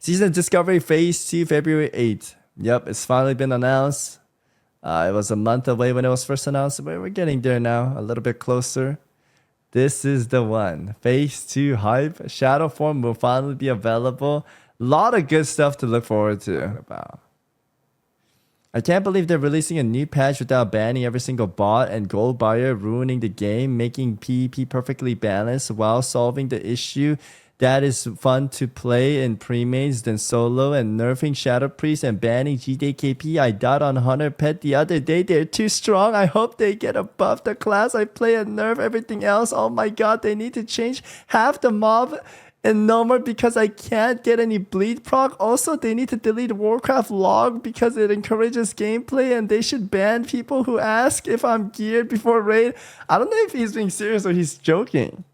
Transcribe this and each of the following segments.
Season Discovery Phase 2, February 8th. Yep, it's finally been announced. It was a month away when it was first announced, but we're getting there now, a little bit closer. This is the one. Phase 2 hype. Shadow form will finally be available. A lot of good stuff to look forward to. I can't believe they're releasing a new patch without banning every single bot and gold buyer, ruining the game, making PvP perfectly balanced while solving the issue that is fun to play in pre-mains than solo, and nerfing Shadow Priest and banning GDKP. I died on Hunter Pet the other day. They're too strong. I hope they get a buff. The class I play and nerf everything else. Oh my god, they need to change half the mob and no more because I can't get any bleed proc. Also, they need to delete Warcraft log because it encourages gameplay, and they should ban people who ask if I'm geared before raid. I don't know if he's being serious or he's joking.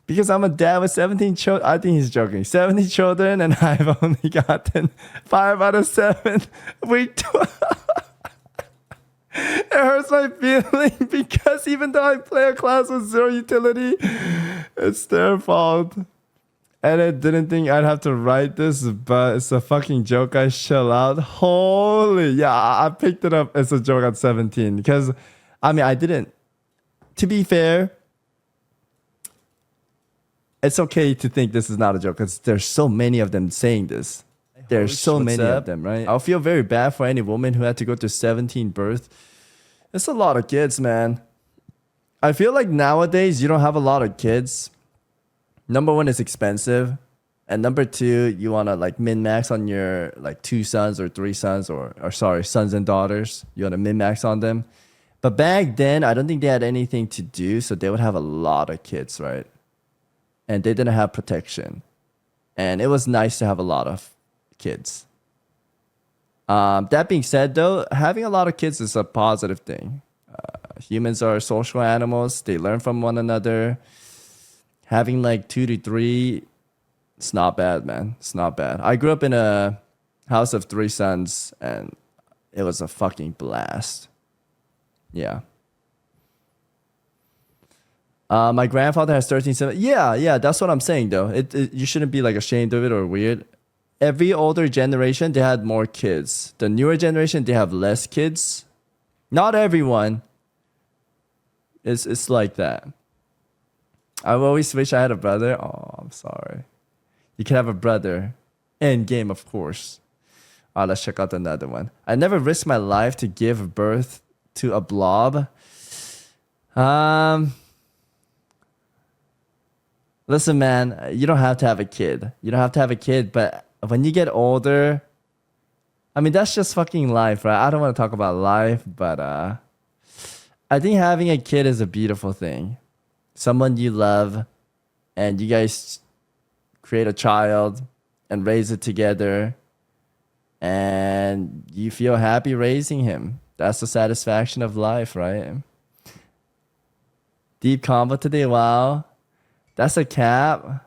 Because I'm a dad with 17 children. I think he's joking. 70 children, and I've only gotten 5 out of 7. Week 12. It hurts my feeling because even though I play a class with 0 utility, it's their fault. And I didn't think I'd have to write this, but it's a fucking joke. I shell out. Holy. Yeah, I picked it up as a joke at 17. Because, I mean, I didn't. To be fair, it's okay to think this is not a joke because there's so many of them saying this. There's so many of them, right? I'll feel very bad for any woman who had to go to 17 birth. It's a lot of kids, man. I feel like nowadays you don't have a lot of kids. Number one, it's expensive. And number two, you want to like min-max on your like 2 sons or 3 sons or sorry, sons and daughters. You want to min-max on them. But back then, I don't think they had anything to do. So they would have a lot of kids, right? And they didn't have protection. And it was nice to have a lot of kids. That being said, though, having a lot of kids is a positive thing. Humans are social animals. They learn from one another. Having like 2 to 3, it's not bad, man. It's not bad. I grew up in a house of 3 sons, and it was a fucking blast. Yeah. My grandfather has 13 siblings. Yeah, that's what I'm saying, though. You shouldn't be like ashamed of it or weird. Every older generation, they had more kids. The newer generation, they have less kids. Not everyone. It's like that. I always wish I had a brother. Oh, I'm sorry. You can have a brother. In game, of course. Let's check out another one. I never risked my life to give birth to a blob. Listen, man, you don't have to have a kid. You don't have to have a kid, but when you get older, I mean, that's just fucking life, right? I don't want to talk about life, but I think having a kid is a beautiful thing. Someone you love, and you guys create a child and raise it together, and you feel happy raising him. That's the satisfaction of life, right? Deep combo today, wow. That's a cap.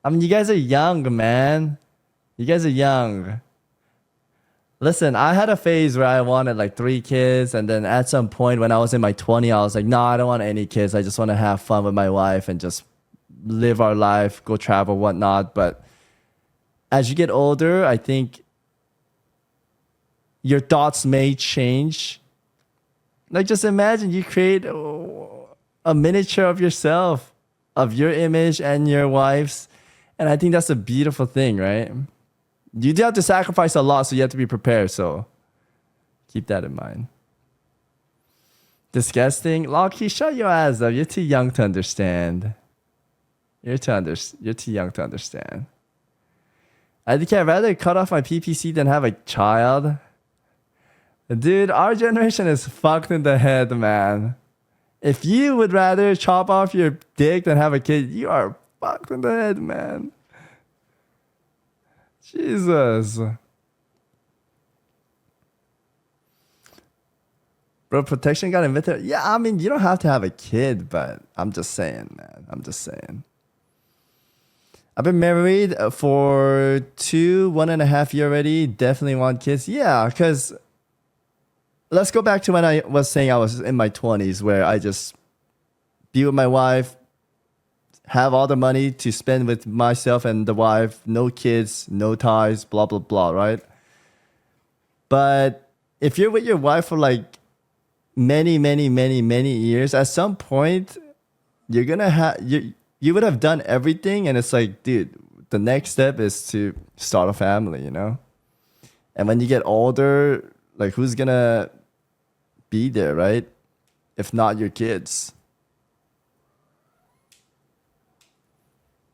I mean, you guys are young, man. You guys are young. Listen, I had a phase where I wanted like 3 kids. And then at some point when I was in my 20s, I was like, no, I don't want any kids. I just want to have fun with my wife and just live our life, go travel, whatnot. But as you get older, I think your thoughts may change. Like, just imagine you create a miniature of yourself, of your image and your wife's. And I think that's a beautiful thing, right? You do have to sacrifice a lot, so you have to be prepared. So keep that in mind. Disgusting. Locky, shut your ass up. You're too young to understand. You're too young to understand. I think I'd rather cut off my PPC than have a child. Dude, our generation is fucked in the head, man. If you would rather chop off your dick than have a kid, you are fucked in the head, man. Jesus. Bro, protection got invented. Yeah, I mean, you don't have to have a kid, but I'm just saying, man. I'm just saying. I've been married for 1.5 years already. Definitely want kids. Yeah, because let's go back to when I was saying I was in my 20s, where I just be with my wife, have all the money to spend with myself and the wife, no kids, no ties, blah, blah, blah, right? But if you're with your wife for like many, many, many, many years, at some point, you're gonna have, you would have done everything. And it's like, dude, the next step is to start a family, you know? And when you get older, like who's gonna be there, right? If not your kids.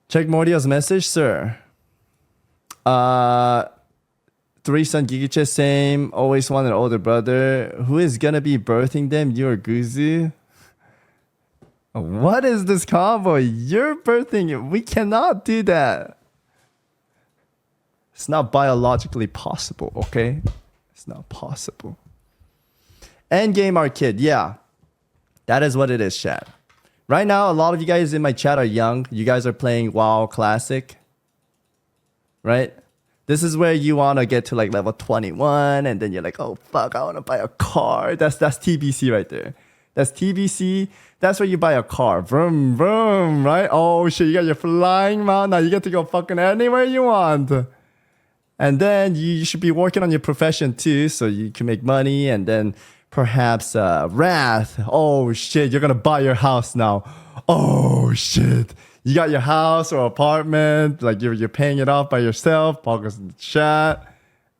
Check Mordio's message, sir. Three-son Gigiche, same. Always want an older brother. Who is gonna be birthing them? You or Guzu? What is this combo? You're birthing it. We cannot do that. It's not biologically possible, okay? It's not possible. Endgame Arcade, yeah. That is what it is, chat. Right now, a lot of you guys in my chat are young. You guys are playing WoW Classic. Right? This is where you want to get to like level 21. And then you're like, oh, fuck, I want to buy a car. That's TBC right there. That's TBC. That's where you buy a car. Vroom, vroom, right? Oh, shit, you got your flying mount. Now you get to go fucking anywhere you want. And then you should be working on your profession too. So you can make money. And then perhaps Wrath. Oh, shit, you're going to buy your house now. Oh, shit. You got your house or apartment. Like you're paying it off by yourself. Poggers in the chat.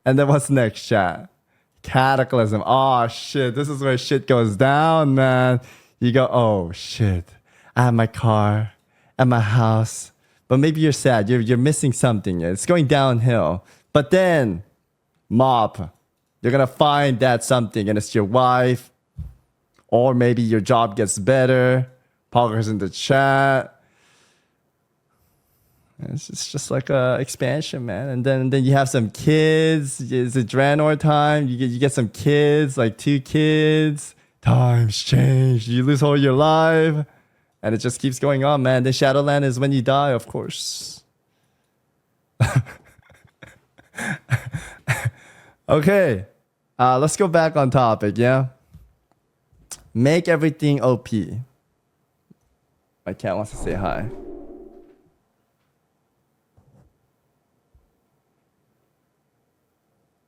And then what's next, chat? Cataclysm. Oh, shit. This is where shit goes down, man. You go, oh, shit. I have my car and my house. But maybe you're sad. You're missing something. It's going downhill. But then, mob. You're going to find that something. And it's your wife. Or maybe your job gets better. Poggers in the chat. It's just like a expansion, man. And then you have some kids. It's a Draenor time. You get some kids, like 2 kids. Times change. You lose all your life. And it just keeps going on, man. The Shadowland is when you die, of course. Okay. Let's go back on topic, yeah? Make everything OP. My cat wants to say hi.